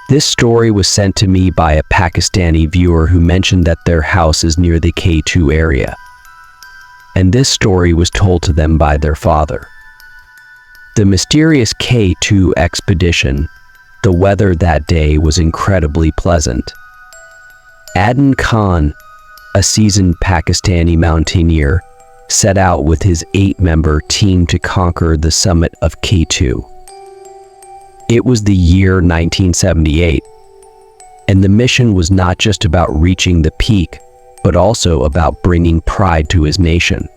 This story was sent to me by a Pakistani viewer who mentioned that their house is near the K2 area. And this story was told to them by their father. The mysterious K2 expedition. The weather that day was incredibly pleasant. Adnan Khan, a seasoned Pakistani mountaineer, set out with his 8-member team to conquer the summit of K2. It was the year 1978, and the mission was not just about reaching the peak, but also about bringing pride to his nation.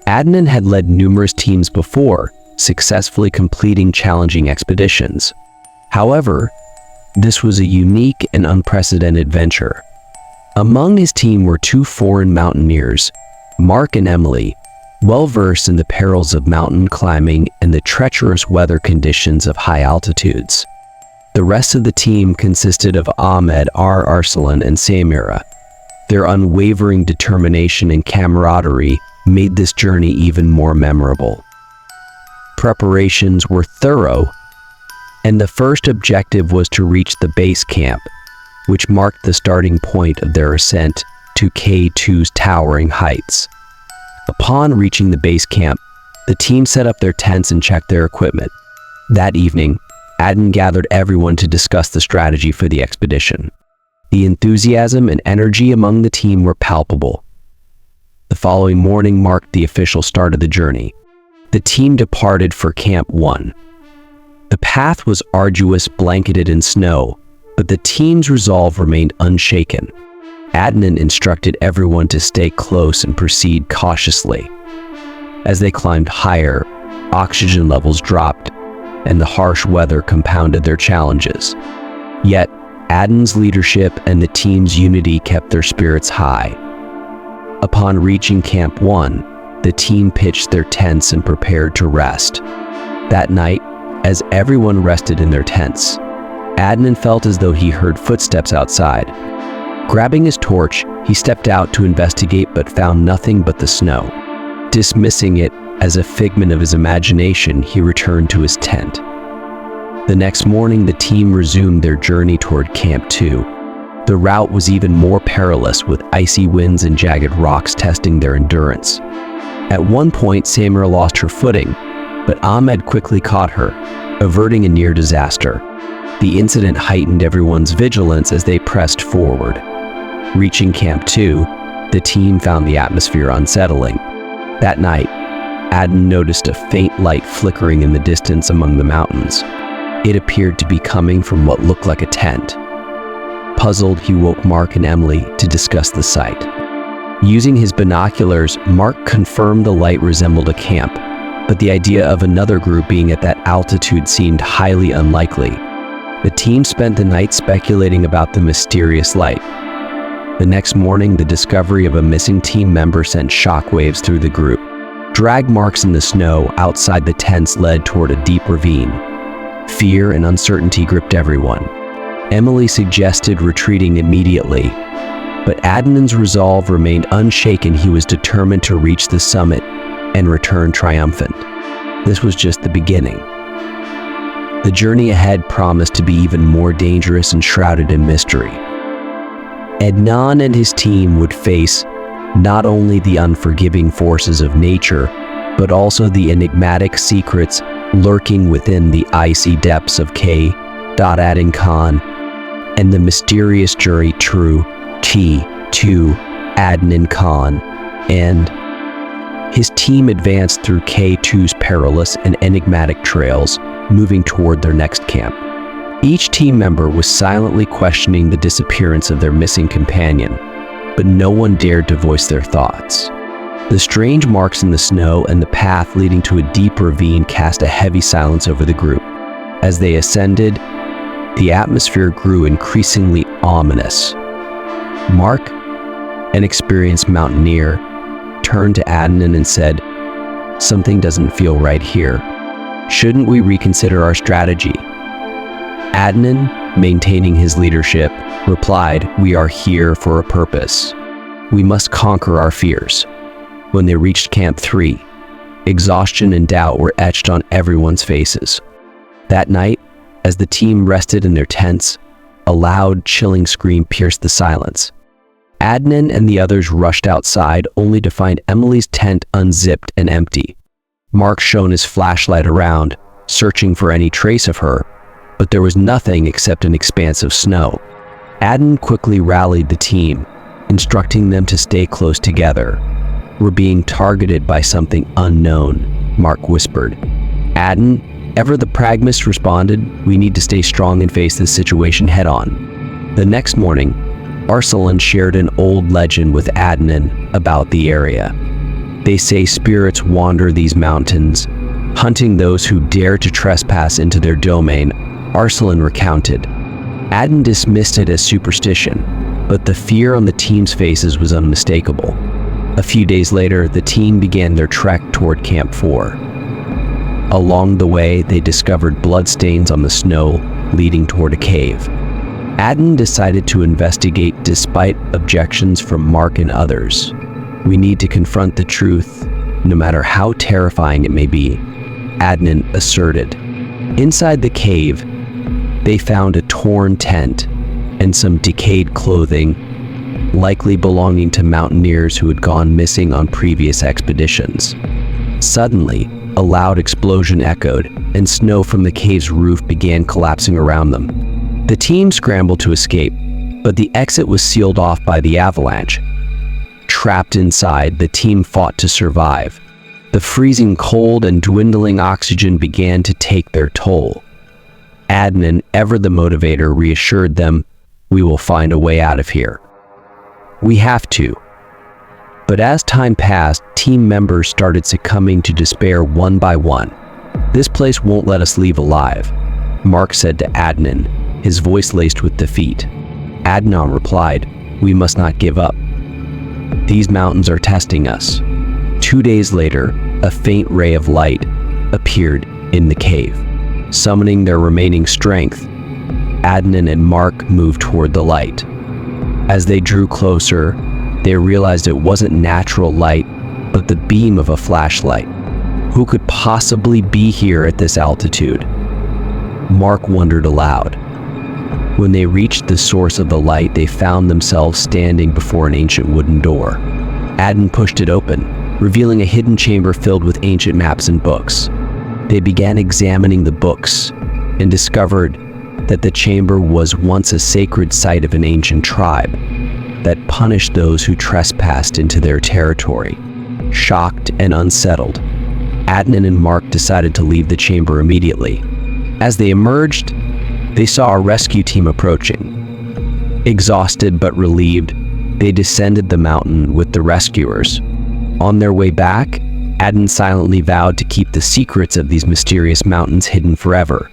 Adnan had led numerous teams before, successfully completing challenging expeditions. However, this was a unique and unprecedented venture. Among his team were 2 foreign mountaineers, Mark and Emily, well-versed in the perils of mountain climbing and the treacherous weather conditions of high altitudes. The rest of the team consisted of Ahmed Arsalan and Samira. Their unwavering determination and camaraderie made this journey even more memorable. Preparations were thorough, and the first objective was to reach the base camp, which marked the starting point of their ascent to K2's towering heights. Upon reaching the base camp, the team set up their tents and checked their equipment. That evening, Adnan gathered everyone to discuss the strategy for the expedition. The enthusiasm and energy among the team were palpable. The following morning marked the official start of the journey. The team departed for Camp 1. The path was arduous, blanketed in snow, but the team's resolve remained unshaken. Adnan instructed everyone to stay close and proceed cautiously. As they climbed higher, oxygen levels dropped, and the harsh weather compounded their challenges. Yet, Adnan's leadership and the team's unity kept their spirits high. Upon reaching Camp 1, the team pitched their tents and prepared to rest. That night, as everyone rested in their tents, Adnan felt as though he heard footsteps outside. Grabbing his torch, he stepped out to investigate but found nothing but the snow. Dismissing it as a figment of his imagination, he returned to his tent. The next morning, the team resumed their journey toward Camp 2. The route was even more perilous, with icy winds and jagged rocks testing their endurance. At one point, Samira lost her footing, but Ahmed quickly caught her, averting a near disaster. The incident heightened everyone's vigilance as they pressed forward. Reaching Camp 2, the team found the atmosphere unsettling. That night, Adnan noticed a faint light flickering in the distance among the mountains. It appeared to be coming from what looked like a tent. Puzzled, he woke Mark and Emily to discuss the sight. Using his binoculars, Mark confirmed the light resembled a camp, but the idea of another group being at that altitude seemed highly unlikely. The team spent the night speculating about the mysterious light. The next morning, the discovery of a missing team member sent shockwaves through the group. Drag marks in the snow outside the tents led toward a deep ravine. Fear and uncertainty gripped everyone. Emily suggested retreating immediately, but Adnan's resolve remained unshaken. He was determined to reach the summit and return triumphant. This was just the beginning. The journey ahead promised to be even more dangerous and shrouded in mystery. Adnan and his team would face not only the unforgiving forces of nature, but also the enigmatic secrets lurking within the icy depths of Adnan Khan and the mysterious journey through to Adnan Khan and his team advanced through K2's perilous and enigmatic trails, moving toward their next camp. Each team member was silently questioning the disappearance of their missing companion, but no one dared to voice their thoughts. The strange marks in the snow and the path leading to a deep ravine cast a heavy silence over the group. As they ascended, the atmosphere grew increasingly ominous. Mark, an experienced mountaineer, turned to Adnan and said, "Something doesn't feel right here. Shouldn't we reconsider our strategy?" Adnan, maintaining his leadership, replied, "We are here for a purpose. We must conquer our fears." When they reached Camp 3, exhaustion and doubt were etched on everyone's faces. That night, as the team rested in their tents, A loud, chilling scream pierced the silence. Adnan and the others rushed outside, only to find Emily's tent unzipped and empty. Mark shone his flashlight around, searching for any trace of her, but there was nothing except an expanse of snow. Adnan quickly rallied the team, instructing them to stay close together. "We're being targeted by something unknown," Mark whispered. "Adnan, ever the pragmatist, responded, "We need to stay strong and face this situation head-on." The next morning, Arsalan shared an old legend with Adnan about the area. "They say spirits wander these mountains, hunting those who dare to trespass into their domain," Arsalan recounted. Adnan dismissed it as superstition, but the fear on the team's faces was unmistakable. A few days later, the team began their trek toward Camp 4. Along the way, they discovered bloodstains on the snow leading toward a cave. Adnan decided to investigate despite objections from Mark and others. "We need to confront the truth, no matter how terrifying it may be," Adnan asserted. Inside the cave, they found a torn tent and some decayed clothing, likely belonging to mountaineers who had gone missing on previous expeditions. Suddenly, a loud explosion echoed, and snow from the cave's roof began collapsing around them. The team scrambled to escape, but the exit was sealed off by the avalanche. Trapped inside, the team fought to survive. The freezing cold and dwindling oxygen began to take their toll. Adnan, ever the motivator, reassured them, "We will find a way out of here. We have to." But as time passed, team members started succumbing to despair one by one. "This place won't let us leave alive," Mark said to Adnan, his voice laced with defeat. Adnan replied, "We must not give up. These mountains are testing us." 2 days later, a faint ray of light appeared in the cave. Summoning their remaining strength, Adnan and Mark moved toward the light. As they drew closer, they realized it wasn't natural light, but the beam of a flashlight. Who could possibly be here at this altitude? Mark wondered aloud. When they reached the source of the light, they found themselves standing before an ancient wooden door. Adnan pushed it open, revealing a hidden chamber filled with ancient maps and books. They began examining the books and discovered that the chamber was once a sacred site of an ancient tribe that punished those who trespassed into their territory. Shocked and unsettled, Adnan and Mark decided to leave the chamber immediately. As they emerged, they saw a rescue team approaching. Exhausted but relieved, they descended the mountain with the rescuers. On their way back, Adnan silently vowed to keep the secrets of these mysterious mountains hidden forever.